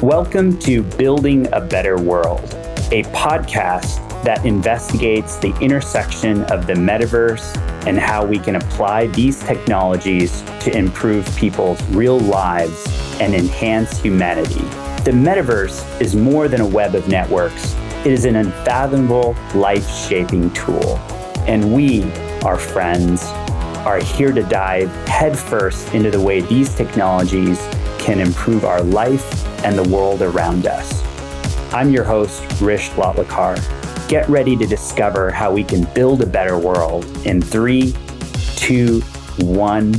Welcome to Building a Better World, a podcast that investigates the intersection of the metaverse and how we can apply these technologies to improve people's real lives and enhance humanity. The metaverse is more than a web of networks. It is an unfathomable, life-shaping tool. And we, our friends, are here to dive headfirst into the way these technologies can improve our life and the world around us. I'm your host, Hrish Lotlikar. Get ready to discover how we can build a better world in 3, 2, 1.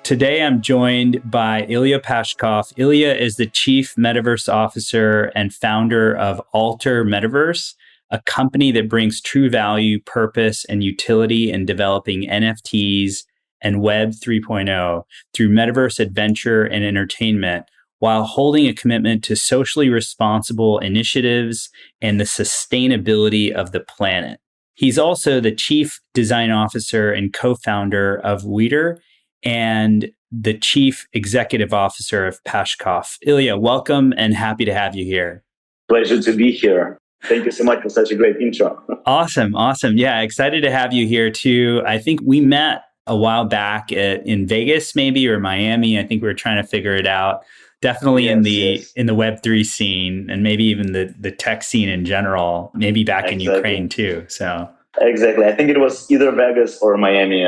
Today, I'm joined by Illia Pashkov. Illia is the Chief Metaverse Officer and founder of Alter Metaverse, a company that brings true value, purpose, and utility in developing NFTs and Web 3.0 through metaverse adventure and entertainment, while holding a commitment to socially responsible initiatives and the sustainability of the planet. He's also the Chief Design Officer and co-founder of Weeder and the Chief Executive Officer of Pashkov. Illia, welcome and happy to have you here. Pleasure to be here. Thank you so much for such a great intro. Awesome. Yeah, excited to have you here too. I think we met a while back in Vegas, maybe, or Miami. I think we were trying to figure it out. Definitely in the Web3 scene, and maybe even the tech scene in general. Maybe back in Ukraine too. So exactly, I think it was either Vegas or Miami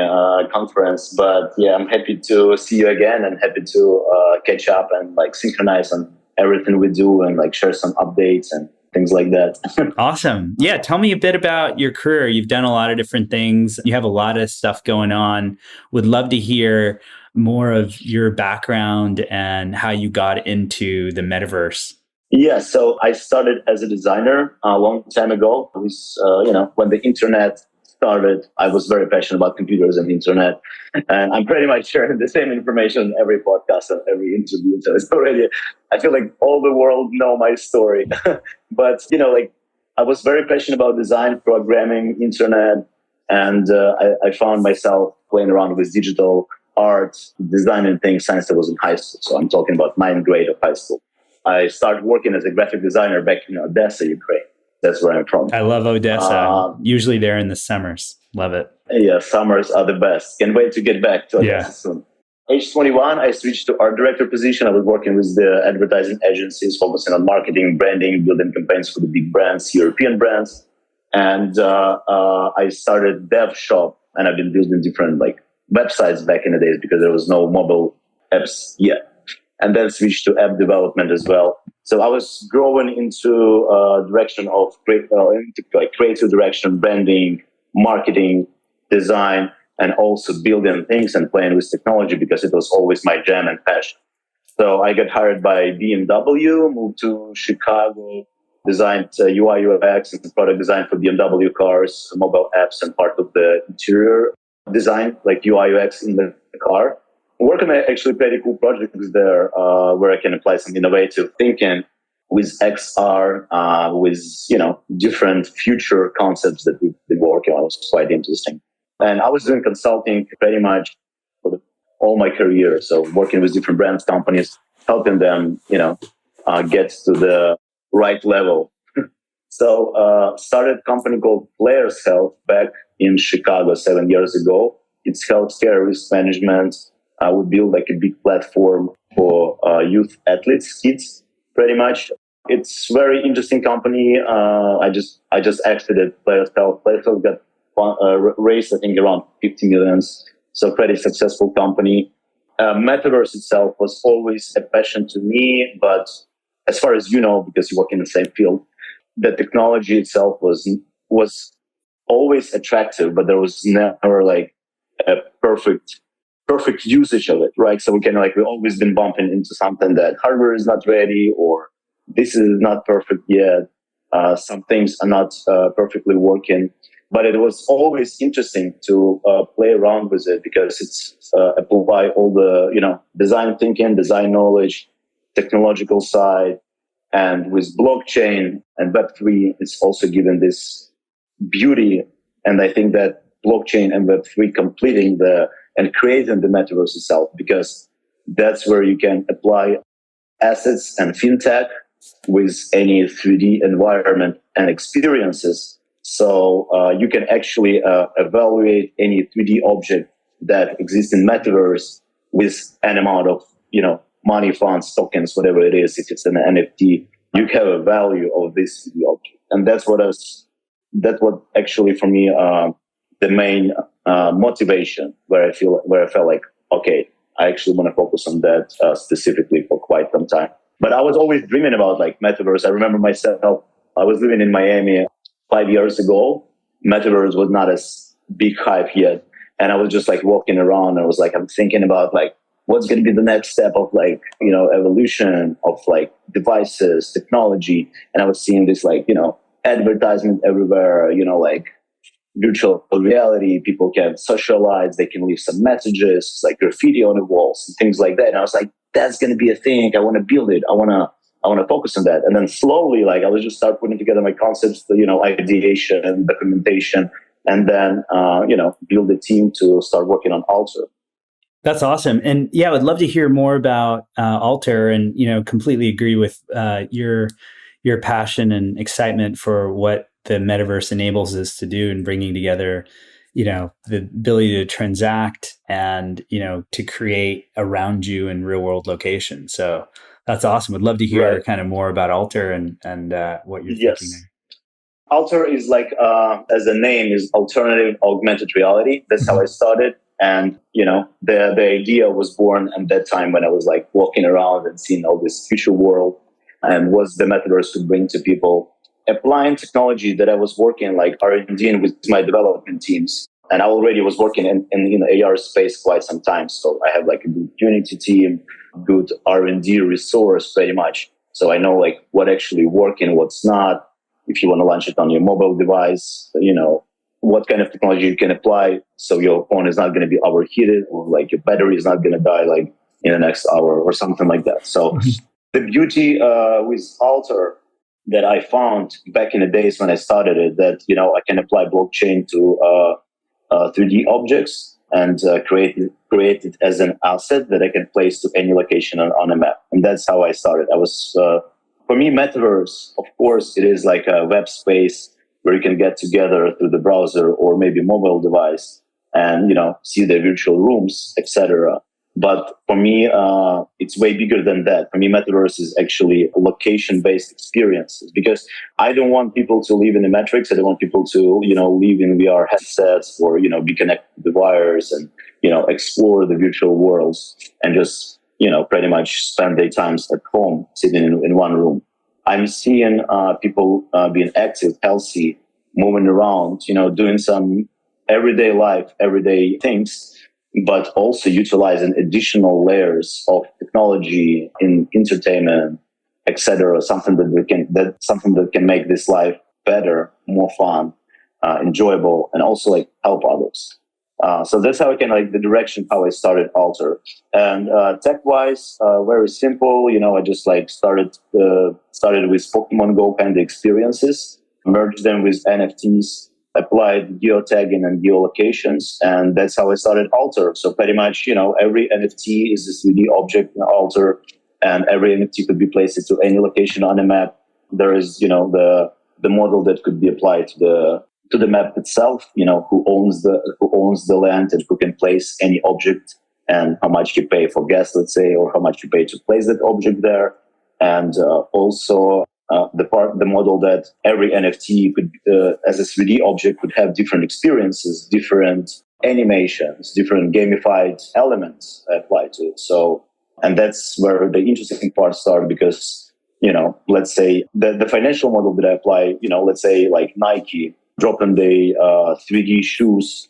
conference. But yeah, I'm happy to see you again, and happy to catch up and synchronize on everything we do and share some updates and things like that. Awesome. Yeah. Tell me a bit about your career. You've done a lot of different things. You have a lot of stuff going on. Would love to hear more of your background and how you got into the metaverse. Yeah. So I started as a designer a long time ago. It was, when the internet started, I was very passionate about computers and internet. And I'm pretty much sharing the same information in every podcast and every interview. So it's already, I feel like all the world know my story. But, I was very passionate about design, programming, internet. And I found myself playing around with digital art, designing things since I was in high school. So I'm talking about 9th grade of high school. I started working as a graphic designer back in Odessa, Ukraine. That's where I'm from. I love Odessa. Usually there in the summers. Love it. Yeah, summers are the best. Can't wait to get back to Odessa soon. Age 21, I switched to art director position. I was working with the advertising agencies, focusing on marketing, branding, building campaigns for the big brands, European brands. And I started dev shop, and I've been building different websites back in the days because there was no mobile apps yet. And then switched to app development as well. So I was growing into direction of creative direction, branding, marketing, design, and also building things and playing with technology because it was always my jam and passion. So I got hired by BMW, moved to Chicago, designed UI, UX, and product design for BMW cars, mobile apps, and part of the interior design, UI, UX in the car. Working on actually pretty cool projects there where I can apply some innovative thinking with XR, with different future concepts that we've been working on. It was quite interesting. And I was doing consulting pretty much for all my career. So working with different brands, companies, helping them, get to the right level. So started a company called Players Health back in Chicago 7 years ago. It's healthcare risk management. I would build a big platform for youth athletes, kids, pretty much. It's very interesting company. I just exited Players Health. Players Health got raised, I think, around 50 million. So pretty successful company. Metaverse itself was always a passion to me, but as far as you know, because you work in the same field, the technology itself was always attractive, but there was never a perfect usage of it, right? So we've always been bumping into something that hardware is not ready, or this is not perfect yet. Some things are not perfectly working, but it was always interesting to play around with it because it's apply all the design thinking, design knowledge, technological side, and with blockchain and Web3, it's also given this beauty. And I think that blockchain and Web3 completing and creating the metaverse itself, because that's where you can apply assets and fintech with any 3D environment and experiences. So you can actually evaluate any 3D object that exists in Metaverse with an amount of, money, funds, tokens, whatever it is. If it's an NFT, you have a value of this 3D object, and that's what actually for me the main motivation where I felt like, okay, I actually want to focus on that specifically for quite some time. But I was always dreaming about like Metaverse. I remember myself, I was living in Miami 5 years ago. Metaverse was not as big hype yet. And I was just like walking around. I was like, I'm thinking about like, what's going to be the next step of like, evolution of like devices, technology. And I was seeing this like, advertisement everywhere, like virtual reality, people can socialize, they can leave some messages, like graffiti on the walls and things like that. And I was like, that's going to be a thing. I want to build it. I want to focus on that. And then slowly, like I was just start putting together my concepts, ideation, documentation, and then, build a team to start working on Alter. That's awesome. And yeah, I would love to hear more about Alter, and, completely agree with your passion and excitement for what the metaverse enables us to do, and bringing together, the ability to transact and, to create around you in real world locations. So that's awesome. Would love to hear kind of more about Alter and what you're thinking there. Alter is like, as the name is, alternative augmented reality. That's how I started. And, the idea was born at that time when I was like walking around and seeing all this future world and what the metaverse could bring to people. Applying technology that I was working like R&D with my development teams. And I already was working in AR space quite some time. So I have like a good Unity team, good R&D resource pretty much. So I know like what actually working, what's not. If you want to launch it on your mobile device, what kind of technology you can apply so your phone is not going to be overheated, or like your battery is not going to die like in the next hour or something like that. So the beauty with Alter that I found back in the days when I started it, that, I can apply blockchain to 3D objects and create it as an asset that I can place to any location on a map. And that's how I started. For me, Metaverse, of course, it is like a web space where you can get together through the browser or maybe mobile device and, see the virtual rooms, etc. But for me, it's way bigger than that. For me, Metaverse is actually location-based experiences, because I don't want people to live in the Matrix. I don't want people to, live in VR headsets or, be connected to the wires and, explore the virtual worlds and just, pretty much spend their times at home, sitting in one room. I'm seeing people being active, healthy, moving around, doing some everyday life, everyday things, but also utilizing additional layers of technology in entertainment, etc. Something that can make this life better, more fun, enjoyable, and also like help others. So that's how the direction how I started Alter. And tech-wise, very simple. I just like started with Pokemon Go kind of experiences, merged them with NFTs, applied geotagging and geolocations, and that's how I started Alter. So pretty much, every NFT is a 3D object in Alter, and every NFT could be placed to any location on a map. There is, the model that could be applied to the map itself, who owns the land and who can place any object, and how much you pay for gas, let's say, or how much you pay to place that object there. And also the model that every NFT could, as a 3D object, could have different experiences, different animations, different gamified elements applied to it. So, and that's where the interesting parts start, because, let's say the financial model that I apply, let's say like Nike dropping the 3D shoes,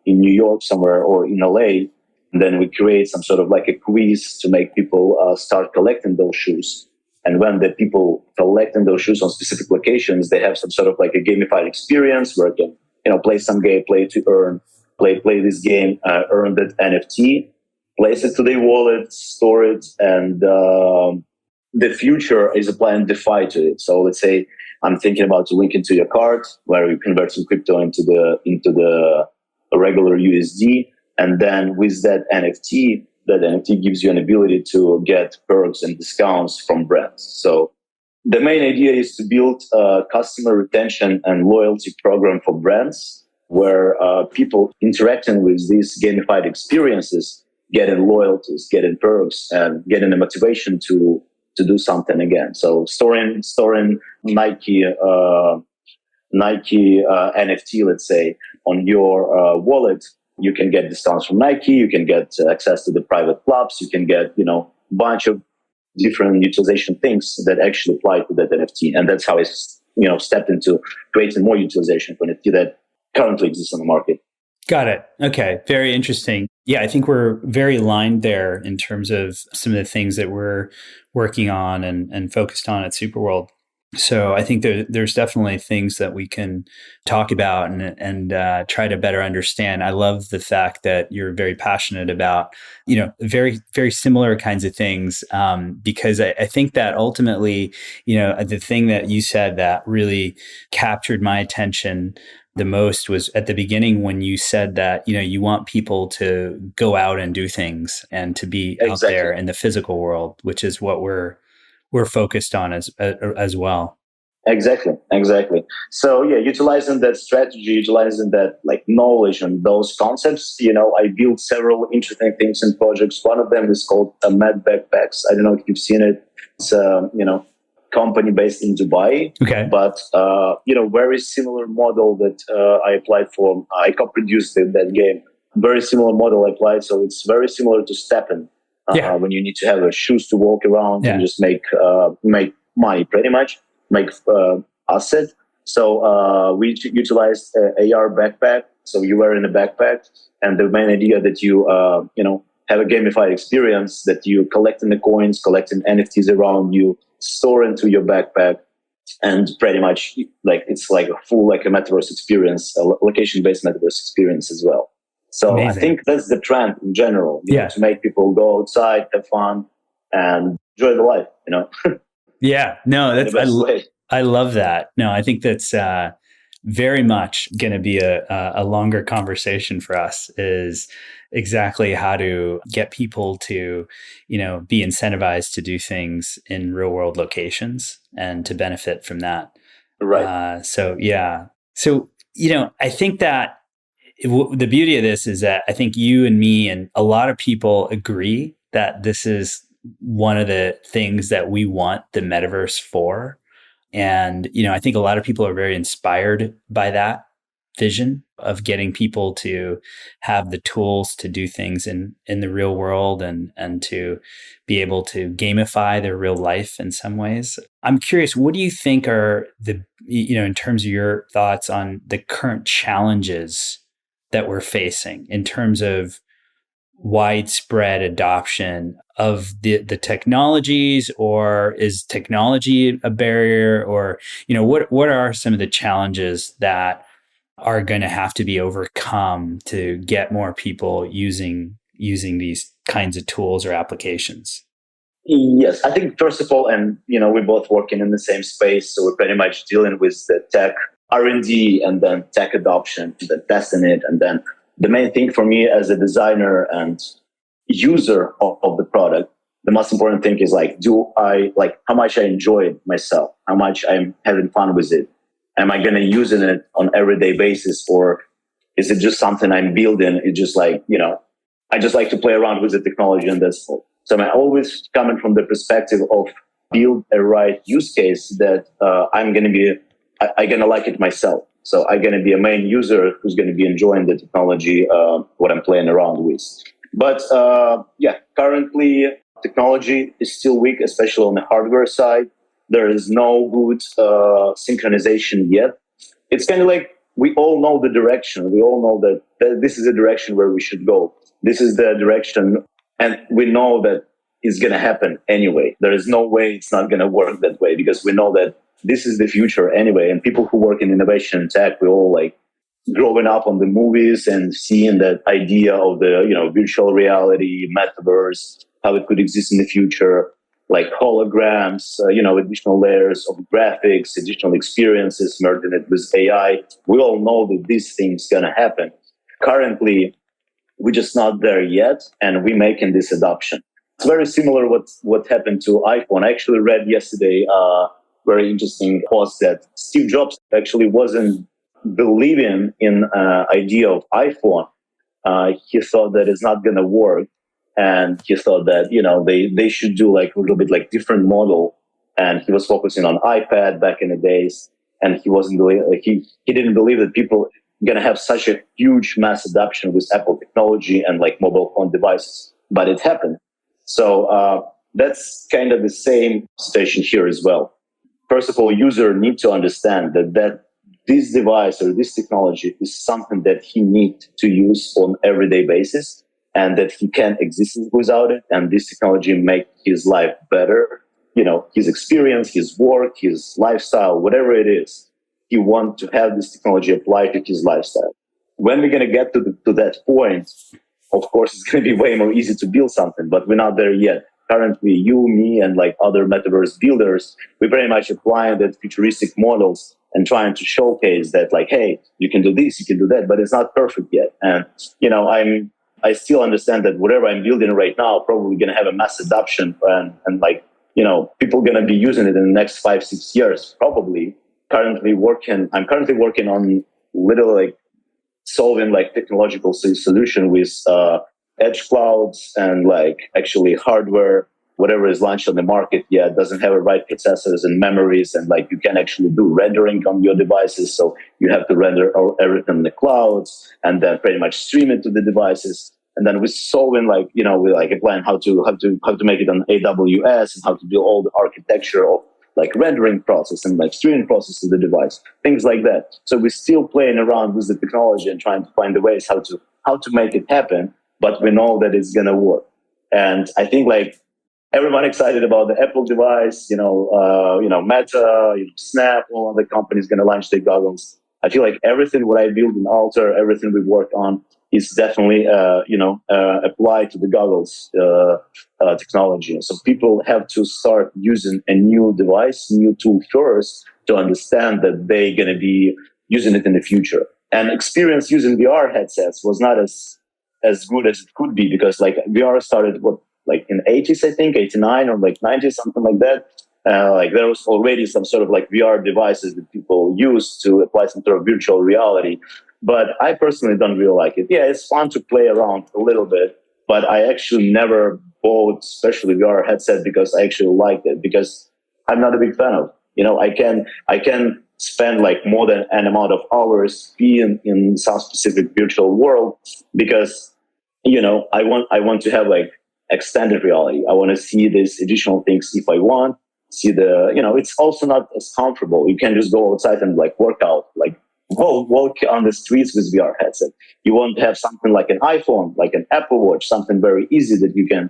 in New York somewhere or in LA, and then we create some sort of like a quiz to make people start collecting those shoes. And when the people collecting those shoes on specific locations, they have some sort of like a gamified experience where they can, play some game, play to earn, play this game, earn that NFT, place it to their wallet, store it, and the future is applying DeFi to it. So let's say I'm thinking about to link into your card, where you convert some crypto into the regular USD, and then with that NFT, that NFT gives you an ability to get perks and discounts from brands. So the main idea is to build a customer retention and loyalty program for brands where people interacting with these gamified experiences, getting loyalties, getting perks, and getting the motivation to do something again. So storing Nike NFT, let's say, on your wallet, you can get discounts from Nike, you can get access to the private clubs, you can get, bunch of different utilization things that actually apply to that NFT. And that's how I, stepped into creating more utilization for NFT that currently exists on the market. Got it. Okay. Very interesting. Yeah, I think we're very aligned there in terms of some of the things that we're working on and focused on at SuperWorld. So I think there's definitely things that we can talk about and try to better understand. I love the fact that you're very passionate about, very, very similar kinds of things, because I think that ultimately, the thing that you said that really captured my attention the most was at the beginning when you said that, you want people to go out and do things and to be out there in the physical world, which is what we're focused on as well. Exactly. So utilizing that strategy, utilizing that knowledge and those concepts, I built several interesting things and projects. One of them is called Med Backpacks. I don't know if you've seen it. It's company based in Dubai. Okay. But very similar model that I applied for. I co-produced that game. Very similar model I applied. So it's very similar to Steppen. When you need to have shoes to walk around and just make money, pretty much make asset. So we utilized AR backpack. So you wear in a backpack, and the main idea that you have a gamified experience that you collecting the coins, collecting NFTs around you, store into your backpack, and pretty much it's like a full a metaverse experience, a location-based metaverse experience as well. So amazing. I think that's the trend in general, to make people go outside, have fun, and enjoy the life, Yeah, no, I love that. No, I think that's very much going to be a longer conversation for us, is exactly how to get people to, be incentivized to do things in real world locations and to benefit from that. Right. So I think that the beauty of this is that I think you and me and a lot of people agree that this is one of the things that we want the metaverse for. And, I think a lot of people are very inspired by that vision of getting people to have the tools to do things in the real world and to be able to gamify their real life in some ways. I'm curious, what do you think are in terms of your thoughts on the current challenges that we're facing in terms of widespread adoption of the technologies, or is technology a barrier, or what are some of the challenges that are going to have to be overcome to get more people using these kinds of tools or applications? Yes, I think first of all, and we're both working in the same space, so we're pretty much dealing with the tech R&D and then tech adoption, then testing it, and then the main thing for me as a designer and user of the product, the most important thing is how much I enjoy it myself, how much I'm having fun with it. Am I going to use it on everyday basis, or is it just something I'm building? It's just I just like to play around with the technology, and that's all. So I'm always coming from the perspective of build a right use case that I'm going to like it myself. So I'm going to be a main user who's going to be enjoying the technology, what I'm playing around with. But currently technology is still weak, especially on the hardware side. There is no good synchronization yet. It's kind of like we all know the direction. We all know that this is the direction where we should go. This is the direction, and we know that it's going to happen anyway. There is no way it's not going to work that way, because we know that this is the future anyway. And people who work in innovation and tech, we all growing up on the movies and seeing that idea of the virtual reality, metaverse, how it could exist in the future, like holograms, additional layers of graphics, additional experiences, merging it with AI. We all know that this thing's gonna happen. Currently, We're just not there yet, and we're making this adoption. It's very similar what happened to iPhone. I actually read yesterday very interesting post that Steve Jobs actually wasn't believing in idea of iPhone. He thought that it's not going to work, and he thought that they should do like a little bit like different model. And he was focusing on iPad back in the days, and he didn't believe that people going to have such a huge mass adoption with Apple technology and like mobile phone devices. But it happened. So that's kind of the same situation here as well. First of all, user need to understand that this device or this technology is something that he needs to use on everyday basis, and that he can't exist without it. And this technology make his life better. His experience, his work, his lifestyle, whatever it is, he wants to have this technology applied to his lifestyle. When we're going to get to that point, of course, it's going to be way more easy to build something, but we're not there yet. Currently, you, me, and like other metaverse builders, we're very much applying that futuristic models and trying to showcase that, like, hey, you can do this, you can do that, but it's not perfect yet. And I still understand that whatever I'm building right now probably going to have a mass adoption, and like people going to be using it in the next 5-6 years probably. I'm currently working on literally like solving like technological solution with edge clouds and like actually hardware, whatever is launched on the market yet doesn't have the right processors and memories, and like you can actually do rendering on your devices. So you have to render everything in the clouds and then pretty much stream it to the devices. And then we're solving we're like applying how to make it on AWS and how to do all the architecture of like rendering process and like streaming process to the device, things like that. So we're still playing around with the technology and trying to find the ways how to make it happen, but we know that it's gonna work. And I think like everyone excited about the Apple device, Meta, Snap, all other companies gonna launch their goggles. I feel like everything what I build in Alter, everything we work on is definitely applied to the goggles technology. So people have to start using a new device, new tool first to understand that they're going to be using it in the future. And experience using VR headsets was not as good as it could be, because like VR started in 80s, I think 89 or like 90s, something like that. Like there was already some sort of like VR devices that people use to apply some sort of virtual reality. But I personally don't really like it. Yeah, it's fun to play around a little bit, but I actually never bought especially VR headset because I actually liked it, because I'm not a big fan of. I can spend like more than an amount of hours being in some specific virtual world, because I want to have like extended reality. I want to see these additional things if I want. See it's also not as comfortable. You can't just go outside and like work out, like walk on the streets with VR headset. You want to have something like an iPhone, like an Apple Watch, something very easy that you can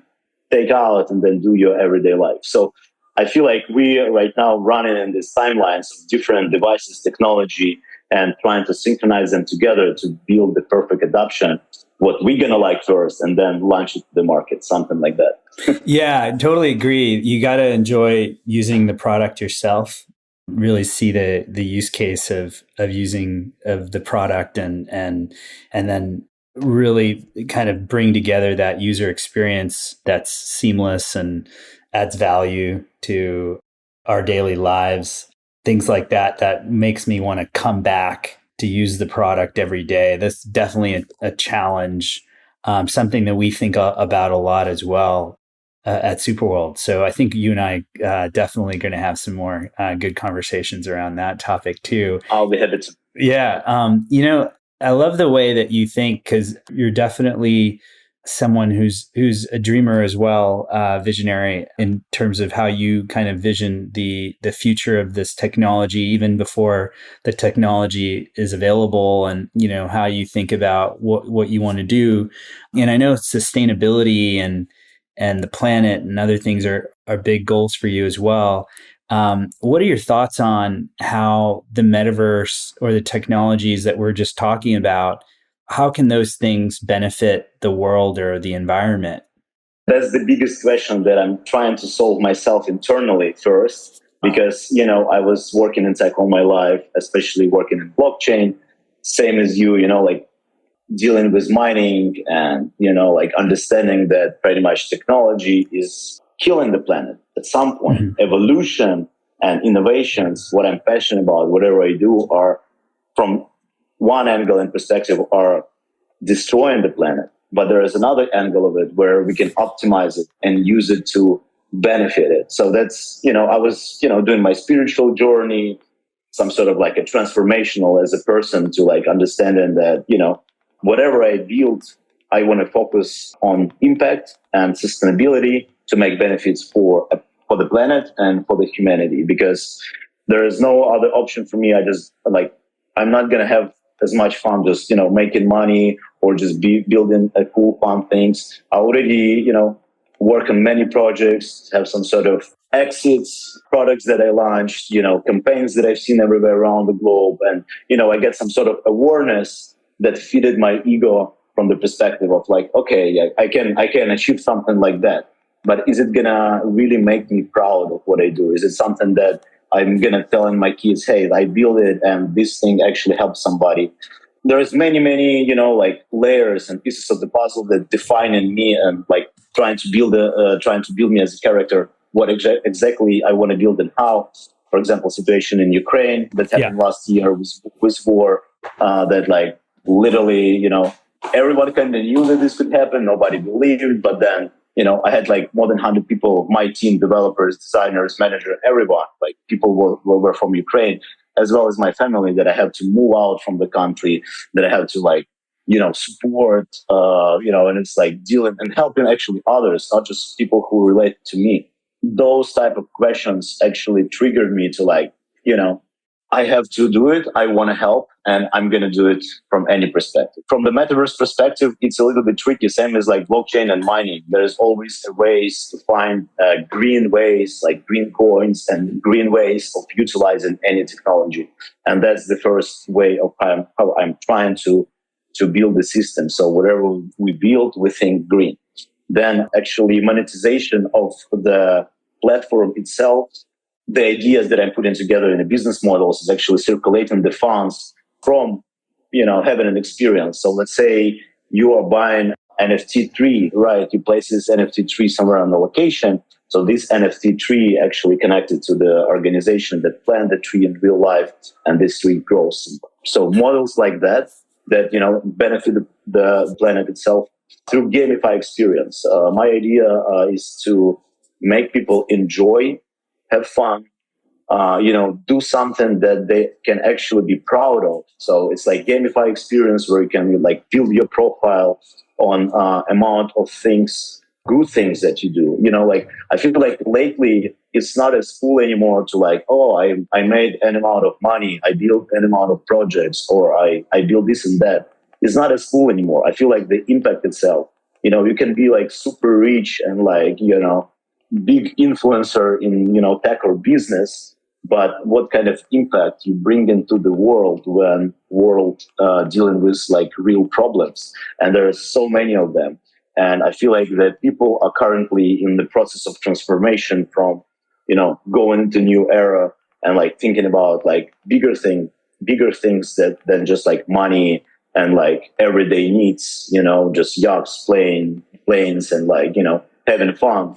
take out and then do your everyday life. So I feel like we are right now running in these timelines of different devices, technology, and trying to synchronize them together to build the perfect adoption, what we're going to like first, and then launch it to the market, something like that. Yeah, I totally agree. You got to enjoy using the product yourself, really see the use case of using of the product, and then really kind of bring together that user experience that's seamless and adds value to our daily lives. Things like that makes me want to come back to use the product every day. That's definitely a challenge, something that we think about a lot as well at SuperWorld. So I think you and I definitely going to have some more good conversations around that topic too. I'll be happy to. Yeah. I love the way that you think, because you're definitely someone who's a dreamer as well, visionary in terms of how you kind of vision the future of this technology, even before the technology is available, and how you think about what you want to do. And I know sustainability and the planet and other things are big goals for you as well. What are your thoughts on how the metaverse or the technologies that we're just talking about, how can those things benefit the world or the environment? That's the biggest question that I'm trying to solve myself internally first, because, I was working in tech all my life, especially working in blockchain, same as you, like dealing with mining and, like understanding that pretty much technology is killing the planet at some point. Mm-hmm. Evolution and innovations, what I'm passionate about, whatever I do, are from one angle and perspective are destroying the planet. But there is another angle of it where we can optimize it and use it to benefit it. So that's, I was, doing my spiritual journey, some sort of like a transformational as a person to like understanding that, whatever I build, I want to focus on impact and sustainability to make benefits for the planet and for the humanity, because there is no other option for me. I'm not going to have as much fun just, making money or just building a cool, fun things. I already, work on many projects, have some sort of exits, products that I launched, campaigns that I've seen everywhere around the globe. And, I get some sort of awareness that feeded my ego from the perspective of like, okay, yeah, I can achieve something like that. But is it gonna really make me proud of what I do? Is it something that I'm gonna tell my kids, hey, I built it and this thing actually helps somebody? There's many, like layers and pieces of the puzzle that define in me and like trying to build me as a character, what exactly I want to build and how. For example, situation in Ukraine that happened last year with war, that like literally, everyone kind of knew that this could happen. Nobody believed, but then, I had like more than 100 people, my team, developers, designers, manager, everyone, like people were from Ukraine, as well as my family that I have to move out from the country, that I have to like, support, and it's like dealing and helping actually others, not just people who relate to me. Those type of questions actually triggered me to like, I have to do it. I want to help, and I'm going to do it from any perspective. From the metaverse perspective, it's a little bit tricky. Same as like blockchain and mining. There's always ways to find green ways, like green coins and green ways of utilizing any technology. And that's the first way of how I'm trying to build the system. So whatever we build, we think green. Then actually monetization of the platform itself, the ideas that I'm putting together in the business models is actually circulating the funds from, having an experience. So let's say you are buying NFT tree, right? You place this NFT tree somewhere on the location. So this NFT tree actually connected to the organization that planted the tree in real life, and this tree grows. So models like that, benefit the planet itself through gamify experience. My idea is to make people enjoy, have fun, do something that they can actually be proud of. So it's like gamify experience where you can like build your profile on amount of things, good things that you do. Like I feel like lately it's not as cool anymore to like, oh, I made an amount of money, I built an amount of projects, or I built this and that. It's not as cool anymore. I feel like the impact itself, you can be like super rich and like, big influencer in, tech or business, but what kind of impact you bring into the world when world dealing with like real problems. And there are so many of them. And I feel like that people are currently in the process of transformation from, going into new era and like thinking about like bigger things than just like money and like everyday needs, just yachts, planes and like, having fun.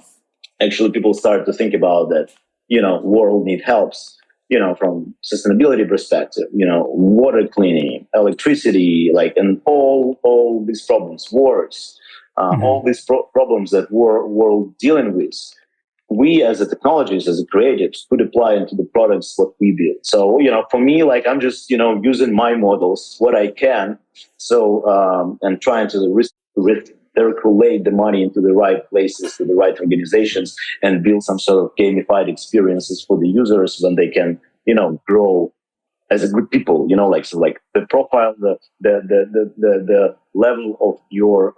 Actually, people start to think about that, world need helps, from sustainability perspective, water cleaning, electricity, like, and all these problems, wars, all these problems that we're dealing with. We as a technologists, as a creatives, could apply into the products what we build. So, for me, like I'm just, using my models, what I can. So, and trying to circulate the money into the right places, to the right organizations, and build some sort of gamified experiences for the users when they can, grow as a good people, like, so like the profile, the level of your,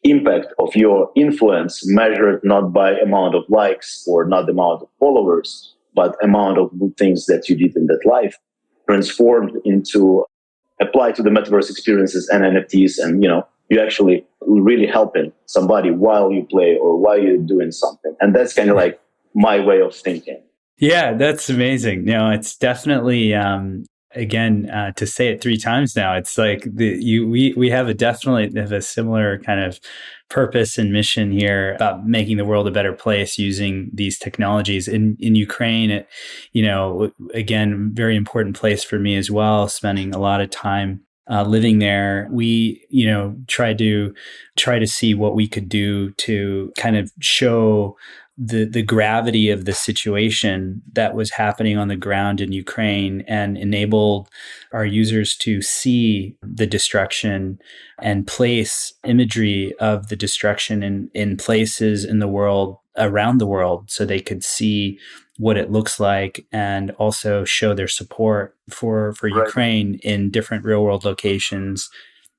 impact of your influence measured not by amount of likes or not the amount of followers, but amount of good things that you did in that life transformed into apply to the metaverse experiences and NFTs. And, you actually really helping somebody while you play or while you're doing something. And that's kind of like my way of thinking. Yeah, that's amazing. It's definitely again, to say it 3 times now, it's like we have definitely have a similar kind of purpose and mission here about making the world a better place using these technologies. In Ukraine, again, very important place for me as well, spending a lot of time living there. We, try to see what we could do to kind of show the gravity of the situation that was happening on the ground in Ukraine and enabled our users to see the destruction and place imagery of the destruction in places in the world, around the world, so they could see what it looks like and also show their support for Ukraine in different real world locations.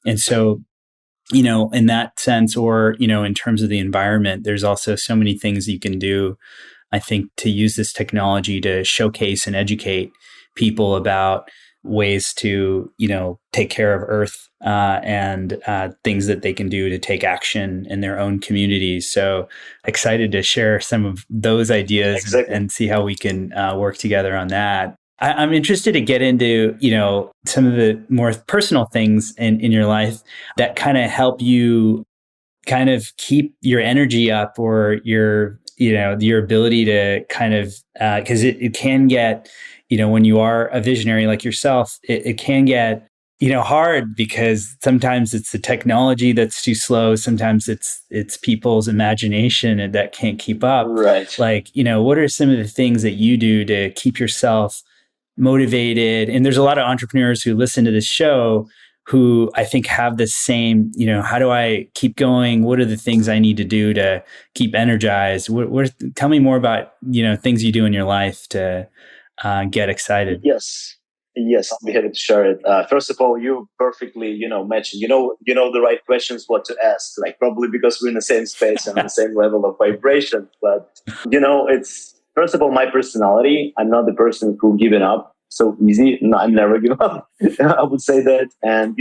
And so, in that sense, or, in terms of the environment, there's also so many things you can do, I think, to use this technology to showcase and educate people about ways to, take care of Earth and things that they can do to take action in their own communities. So excited to share some of those ideas and see how we can work together on that. I'm interested to get into, some of the more personal things in your life that kind of help you kind of keep your energy up, or your ability to kind of, because it can get, when you are a visionary like yourself, it can get, hard, because sometimes it's the technology that's too slow. Sometimes it's people's imagination that can't keep up. Right. Like, what are some of the things that you do to keep yourself motivated? And there's a lot of entrepreneurs who listen to this show who I think have the same, how do I keep going? What are the things I need to do to keep energized? Tell me more about, things you do in your life to get excited. Yes, I'll be happy to share it. First of all, you perfectly, mentioned, the right questions, what to ask, like probably because we're in the same space and on the same level of vibration. But, it's, first of all, my personality. I'm not the person who given up so easy. No, I never give up. I would say that. And,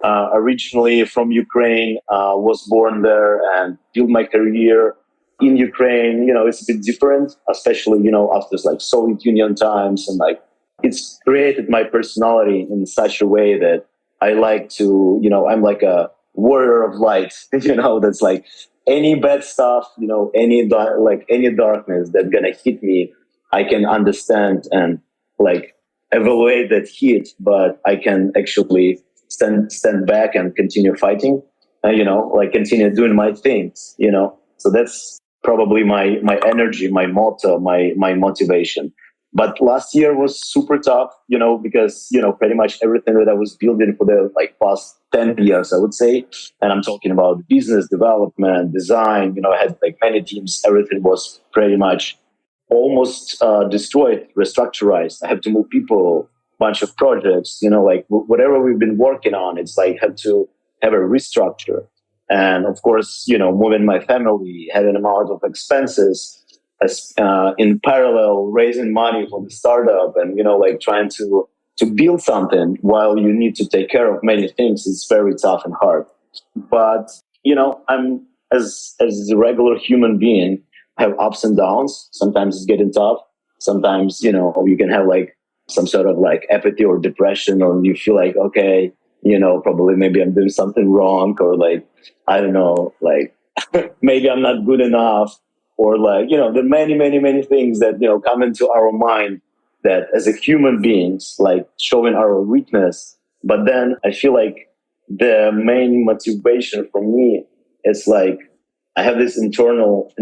originally from Ukraine, was born there and built my career in Ukraine. It's a bit different, especially, after like Soviet Union times, and like it's created my personality in such a way that I like to, I'm like a warrior of light, that's like any bad stuff, any darkness that's gonna hit me, I can understand and like evaluate that hit, but I can actually stand back and continue fighting, and like continue doing my things, So that's probably my energy, my motto, my motivation. But last year was super tough, because, pretty much everything that I was building for the like past 10 years, I would say, and I'm talking about business development, design, I had like many teams, everything was pretty much almost destroyed, restructured. I had to move people, bunch of projects, like whatever we've been working on, it's like had to have a restructure. And of course, moving my family, having amount of expenses, in parallel, raising money for the startup, and like trying to build something while you need to take care of many things is very tough and hard. But I'm as a regular human being, have ups and downs. Sometimes it's getting tough. Sometimes you can have like some sort of like apathy or depression, or you feel like, okay, probably maybe I'm doing something wrong, or like I don't know, like maybe I'm not good enough. Or like, there are many, many, many things that, come into our mind that as a human beings, like showing our weakness. But then I feel like the main motivation for me is like, I have this internal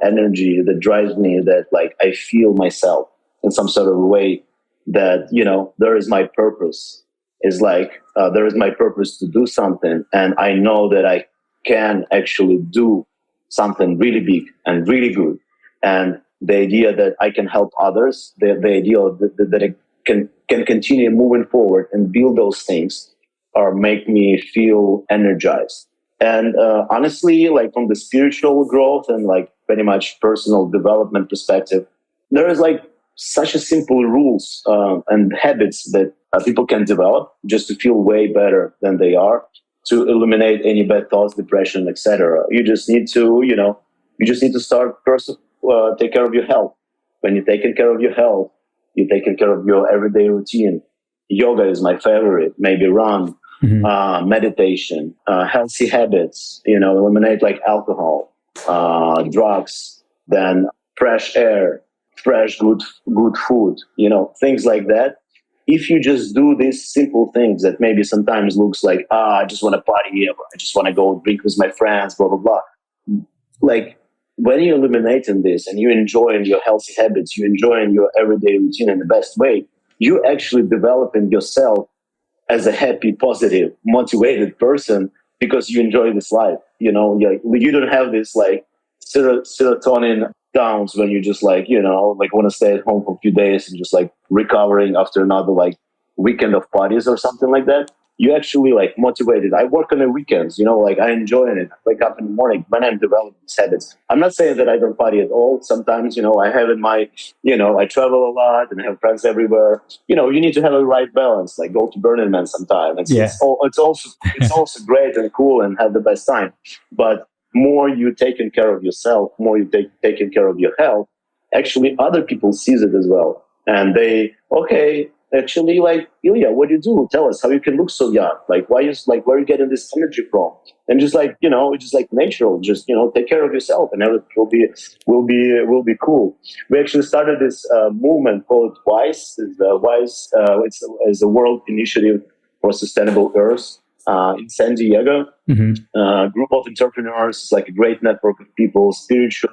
energy that drives me, that like I feel myself in some sort of way that, there is my purpose. Is like, there is my purpose to do something. And I know that I can actually do something really big and really good. And the idea that I can help others, the idea that I can continue moving forward and build those things, or make me feel energized. And honestly, like from the spiritual growth and like pretty much personal development perspective, there is like such a simple rules and habits that people can develop just to feel way better than they are, to eliminate any bad thoughts, depression, etc. You just need to start first, take care of your health. When you're taking care of your health, you're taking care of your everyday routine. yoga is my favorite, maybe run, meditation, healthy habits, eliminate like alcohol, drugs, then fresh air, fresh, good food, things like that. If you just do these simple things that maybe sometimes looks like, I just want to party, I just want to go drink with my friends, blah, blah, blah. Like when you're eliminating this and you enjoying your healthy habits, you enjoying your everyday routine in the best way, you actually developing yourself as a happy, positive, motivated person because you enjoy this life. You don't have this like serotonin downs when you just like want to stay at home for a few days and just like recovering after another like weekend of parties or something like that. You actually like motivated. I work on the weekends, like I enjoy it. I wake up in the morning when I'm developing these habits. I'm not saying that I don't party at all. Sometimes, I have in my, I travel a lot and I have friends everywhere. You need to have a right balance, like go to Burning Man sometime. It's also great and cool and have the best time. But more you taking care of yourself, more you taking care of your health, actually other people sees it as well. And they, actually, like, Illia, what do you do? Tell us how you can look so young. Like, where are you getting this energy from? And just like, it's just like natural. Just, take care of yourself, and everything will be cool. We actually started this movement called WISE. It's a World Initiative for Sustainable Earth in San Diego. Group of entrepreneurs. It's like a great network of people, spiritual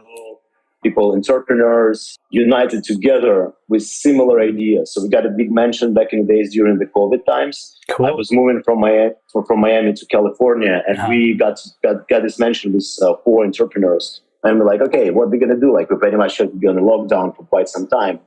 people, entrepreneurs, united together with similar ideas. So we got a big mention back in the days during the COVID times. Cool. I was moving from Miami to California, and we got this mention with 4 entrepreneurs. And we're like, okay, what are we going to do? Like, we pretty much had to be on a lockdown for quite some time.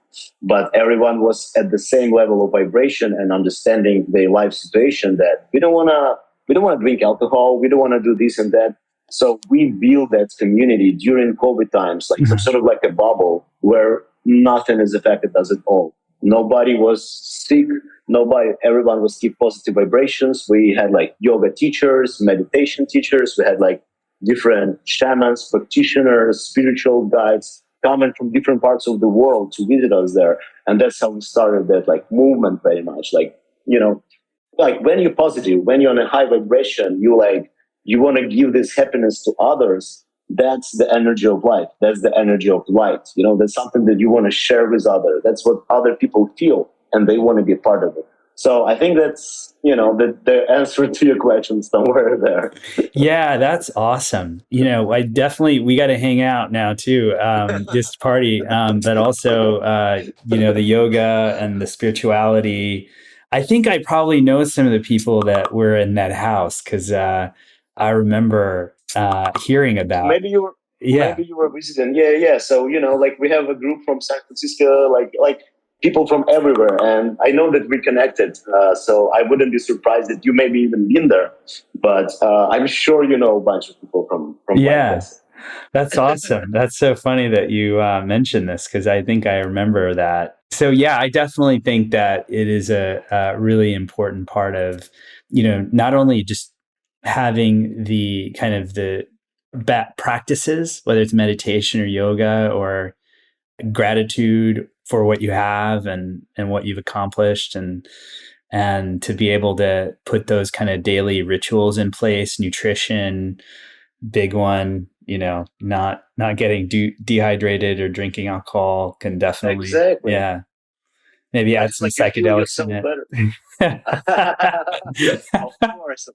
But everyone was at the same level of vibration and understanding their life situation that we don't want to drink alcohol. We don't want to do this and that. So we built that community during COVID times, like some sort of like a bubble where nothing is affected us at all. Nobody was sick. Everyone was keep positive vibrations. We had like yoga teachers, meditation teachers. We had like different shamans, practitioners, spiritual guides coming from different parts of the world to visit us there. And that's how we started that like movement very much. Like, like when you're positive, when you're on a high vibration, you want to give this happiness to others. That's the energy of life. That's the energy of light. That's something that you want to share with others. That's what other people feel, and they want to be a part of it. So I think that's, the answer to your question somewhere there. Yeah, that's awesome. We got to hang out now too, this party, but also, the yoga and the spirituality. I think I probably know some of the people that were in that house because I remember hearing about. Maybe you were visiting. Yeah. So like we have a group from San Francisco, like people from everywhere, and I know that we connected. So I wouldn't be surprised that you maybe even been there. But I'm sure you know a bunch of people from. Yeah, that's awesome. That's so funny that you mentioned this because I think I remember that. So yeah, I definitely think that it is a really important part of not only just having the kind of the practices, whether it's meditation or yoga or gratitude for what you have and what you've accomplished and to be able to put those kind of daily rituals in place, nutrition, big one, not getting dehydrated or drinking alcohol can definitely, yeah. Maybe add some psychedelics in it. Of course.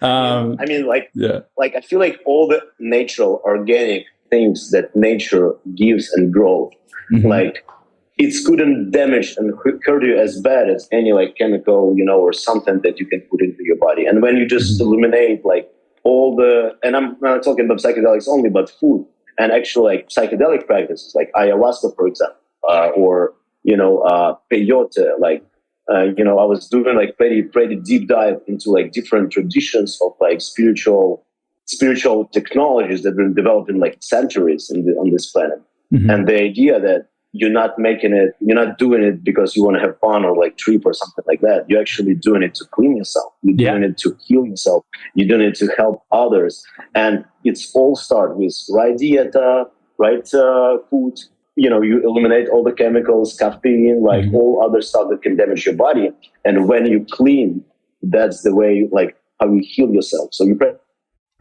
I feel like all the natural, organic things that nature gives and grows, like it couldn't damage and hurt you as bad as any like chemical, or something that you can put into your body. And when you just eliminate like all and I'm not talking about psychedelics only, but food and actual like psychedelic practices like ayahuasca, for example. Or peyote, like I was doing like pretty deep dive into like different traditions of like spiritual technologies that have been developed in like centuries on this planet. And the idea that you're not doing it because you want to have fun or like trip or something like that. You're actually doing it to clean yourself. You're doing it to heal yourself. You're doing it to help others. And it's all start with right dieta, right food, you eliminate all the chemicals, caffeine, like all other stuff that can damage your body. And when you clean, that's the way, like how you heal yourself. So you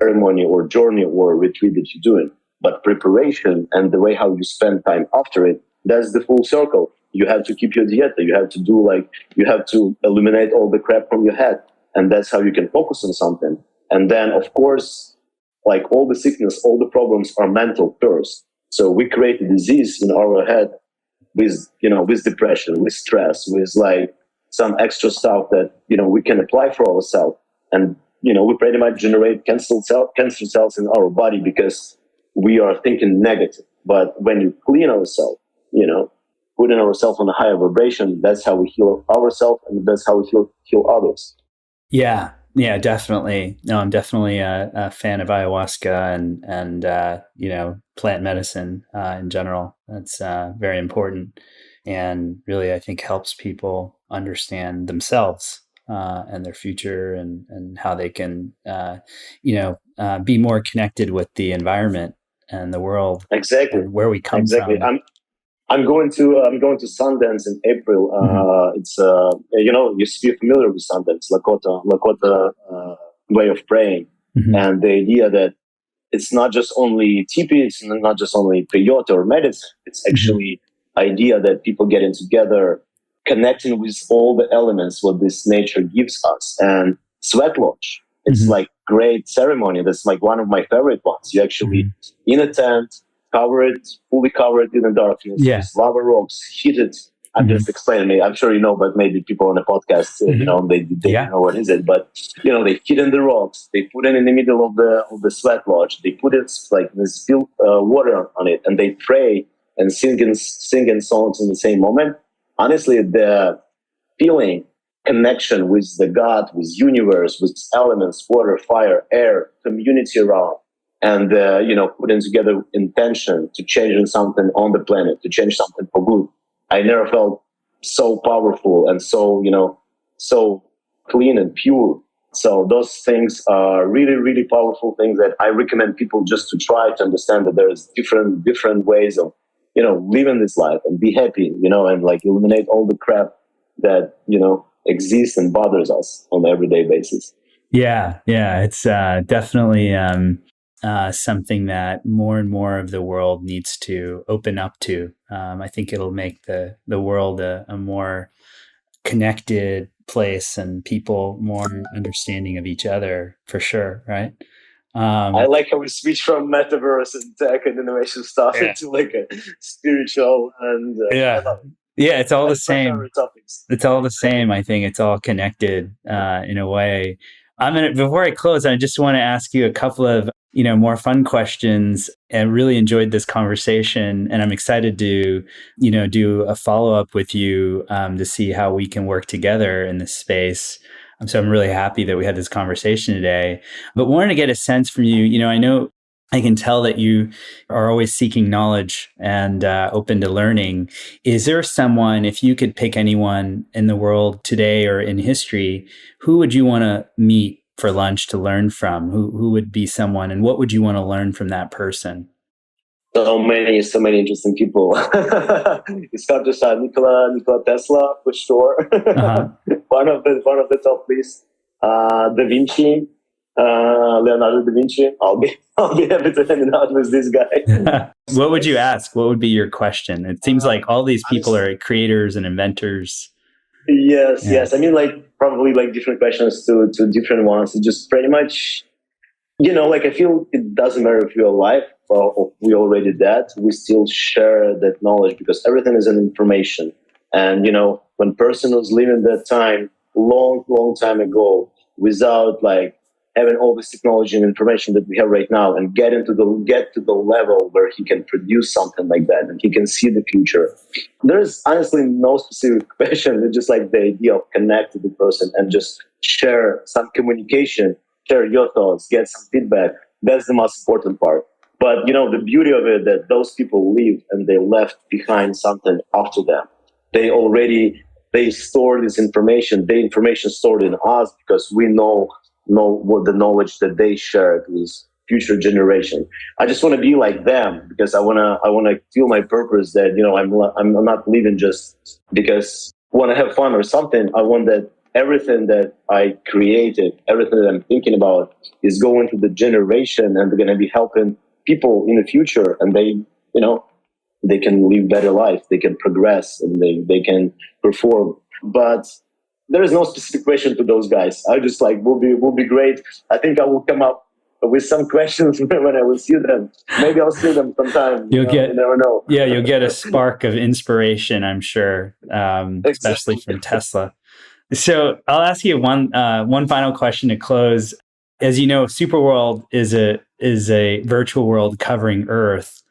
ceremony or journey or retreat that you're doing, but preparation and the way how you spend time after it, that's the full circle. You have to keep your dieta. You have to eliminate all the crap from your head. And that's how you can focus on something. And then, of course, like all the sickness, all the problems are mental first. So we create a disease in our head with depression, with stress, with like some extra stuff that, we can apply for ourselves. And, we pretty much generate cancer cells in our body because we are thinking negative. But when you clean ourselves, putting ourselves on a higher vibration, that's how we heal ourselves and that's how we heal others. Yeah, definitely. No, I'm definitely a fan of ayahuasca and plant medicine in general. That's very important, and really, I think helps people understand themselves and their future and how they can, be more connected with the environment and the world. Exactly. And where we come from. I'm going to Sundance in April. It's you're familiar with Sundance, Lakota way of praying, and the idea that it's not just only tipi, it's not just only peyote or medicine. It's actually idea that people getting together, connecting with all the elements what this nature gives us. And sweat lodge, it's like great ceremony. That's like one of my favorite ones. You actually in a tent, fully covered in the darkness. Yeah. With lava rocks, heated. I'm just explaining it. I'm sure you know, but maybe people on the podcast, they don't know what is it. But they hid in the rocks. They put it in the middle of the sweat lodge. They put it like they spill water on it, and they pray and singing songs in the same moment. Honestly, the feeling, connection with the God, with universe, with elements, water, fire, air, community around. And, putting together intention to change something on the planet, to change something for good. I never felt so powerful and so, so clean and pure. So those things are really, really powerful things that I recommend people just to try to understand that there's different ways of, living this life and be happy, and like eliminate all the crap that, exists and bothers us on an everyday basis. Yeah. It's definitely something that more and more of the world needs to open up to. I think it'll make the world a more connected place and people more understanding of each other, for sure, right? I like how we switch from metaverse and tech and innovation stuff into like a spiritual and it's all the same. It's all the same. I think it's all connected in a way. Before I close, I just want to ask you a couple of more fun questions. I really enjoyed this conversation, and I'm excited to do a follow-up with you to see how we can work together in this space. So I'm really happy that we had this conversation today, but wanted to get a sense from you. I know I can tell that you are always seeking knowledge and open to learning. Is there someone, if you could pick anyone in the world today or in history, who would you want to meet for lunch to learn from? Who would be someone, and what would you want to learn from that person? So many interesting people. It's hard to say. Nikola Tesla for sure. One of the top lists. Da Vinci, Leonardo da Vinci. I'll be happy to hang out with this guy. What would you ask? What would be your question? It seems like all these people are creators and inventors. Yes. I mean, like probably like different questions to different ones. It's just pretty much, like I feel it doesn't matter if you're alive or we already dead. We still share that knowledge because everything is an information. And when person was living that time long time ago without like having all this technology and information that we have right now, and get to the level where he can produce something like that and he can see the future. There's honestly no specific question. It's just like the idea of connect to the person and just share some communication, share your thoughts, get some feedback. That's the most important part. But the beauty of it that those people lived and they left behind something after them. They store this information. The information stored in us because we know what the knowledge that they shared future generation. I just want to be like them because I want to feel my purpose that, I'm not living just because I want to have fun or something. I want that everything that I created, everything that I'm thinking about is going to the generation, and they're going to be helping people in the future, and they can live better life, they can progress, and they can perform. But there is no specific question to those guys. I just will be great. I think I will come up with some questions when I will see them. Maybe I'll see them sometime. You never know. Yeah, you'll get a spark of inspiration, I'm sure, especially from Tesla. So I'll ask you one final question to close. As you know, SuperWorld is a virtual world covering Earth.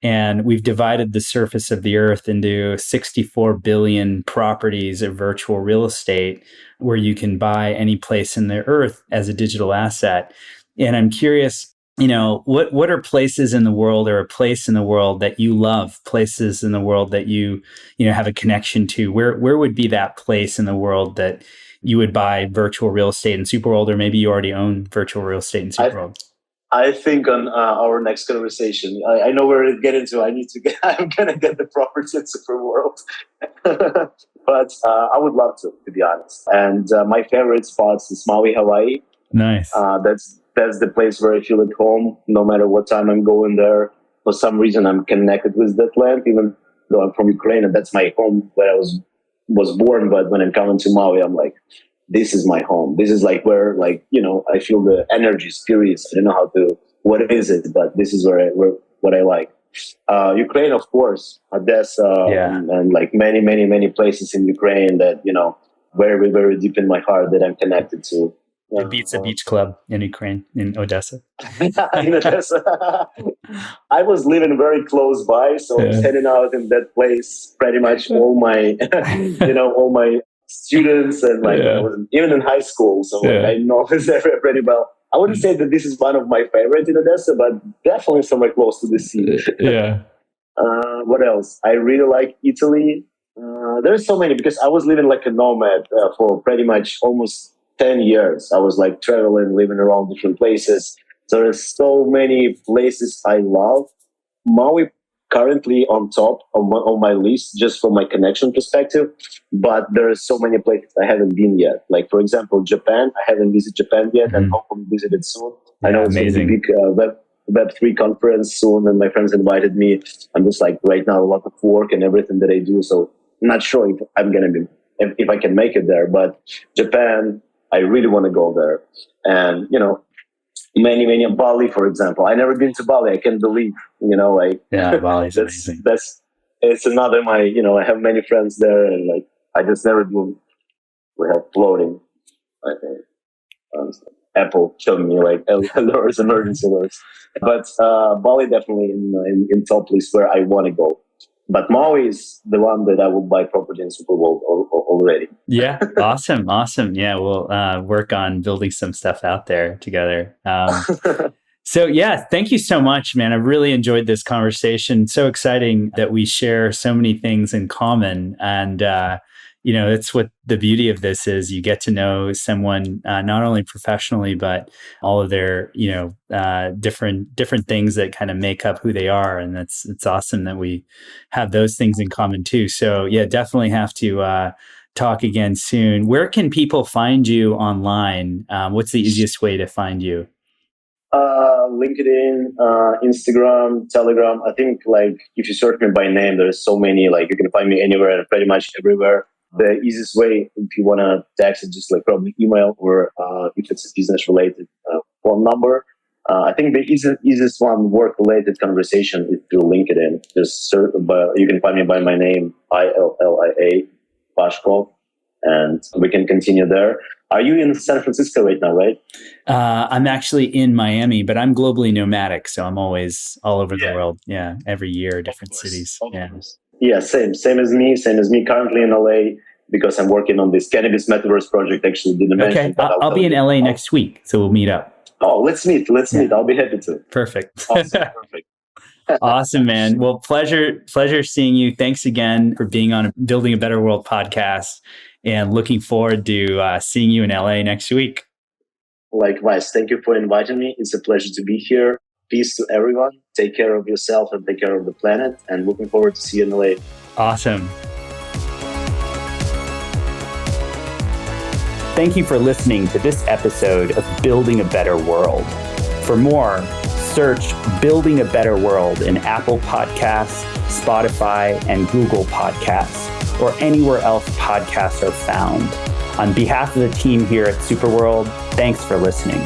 And we've divided the surface of the Earth into 64 billion properties of virtual real estate where you can buy any place in the Earth as a digital asset. And I'm curious, what are places in the world, or a place in the world that you love, places in the world that you have a connection to? Where would be that place in the world that you would buy virtual real estate in SuperWorld, or maybe you already own virtual real estate in SuperWorld? I think on our next conversation, I know where to get into. I'm going to get the property in SuperWorld. But I would love to be honest. And my favorite spots is Maui, Hawaii. Nice. That's the place where I feel at home, no matter what time I'm going there. For some reason, I'm connected with that land, even though I'm from Ukraine, and that's my home where I was born. But when I'm coming to Maui, I'm like, this is my home. This is like where, I feel the energy, spirits. I don't know what is it, but this is what I like. Ukraine, of course, Odessa, and like many, many, many places in Ukraine that, very, very deep in my heart that I'm connected to. The Pizza Beach Club in Ukraine, in Odessa. In Odessa. I was living very close by, so I was heading out in that place pretty much all my, all my students, and I was even in high school, so I know this area pretty well. I wouldn't say that this is one of my favorites in Odessa, but definitely somewhere close to the sea. What else? I really like Italy. There's so many, because I was living like a nomad for pretty much almost 10 years. I was like traveling, living around different places. So there's so many places I love. Maui currently on top of my list, just from my connection perspective. But there are so many places I haven't been yet. Like, for example, Japan. I haven't visited Japan yet, and hopefully visit it soon. I know it's a big Web3 conference soon, and my friends invited me. I'm just like, right now, a lot of work and everything that I do. So I'm not sure if I'm going to be, if I can make it there. But Japan, I really want to go there. And, many Bali, for example. I never been to Bali. I can't believe, Bali's amazing. It's another I have many friends there, and I just never been. We have floating. Apple showed me alerts, emergency alerts. But Bali definitely in top list where I want to go. But Maui is the one that I will buy property in SuperWorld already. Yeah, awesome. Yeah, we'll work on building some stuff out there together. So yeah, thank you so much, man. I really enjoyed this conversation. So exciting that we share so many things in common. And, that's what the beauty of this is. You get to know someone, not only professionally, but all of their, different things that kind of make up who they are. And it's awesome that we have those things in common too. So yeah, definitely have to talk again soon. Where can people find you online? What's the easiest way to find you? LinkedIn, Instagram, Telegram. I think if you search me by name, there's so many, you can find me anywhere and pretty much everywhere. The easiest way, if you want to text it, just probably email, or if it's a business related phone number. I think the easiest one, work related conversation, is through LinkedIn. Just search, you can find me by my name, Illia Pashkov, and we can continue there. Are you in San Francisco right now, right? I'm actually in Miami, but I'm globally nomadic, so I'm always all over the world. Yeah, every year, different cities. Yeah, same as me. Currently in LA, because I'm working on this cannabis Metaverse project. Actually, didn't mention. I'll be in LA next week, so we'll meet up. Oh, let's meet. I'll be happy to. Perfect. Awesome. Perfect. Awesome, man. Well, pleasure seeing you. Thanks again for being on Building a Better World podcast, and looking forward to seeing you in LA next week. Likewise, thank you for inviting me. It's a pleasure to be here. Peace to everyone. Take care of yourself and take care of the planet. And looking forward to see you in LA. Awesome. Thank you for listening to this episode of Building a Better World. For more, search Building a Better World in Apple Podcasts, Spotify, and Google Podcasts, or anywhere else podcasts are found. On behalf of the team here at SuperWorld, thanks for listening.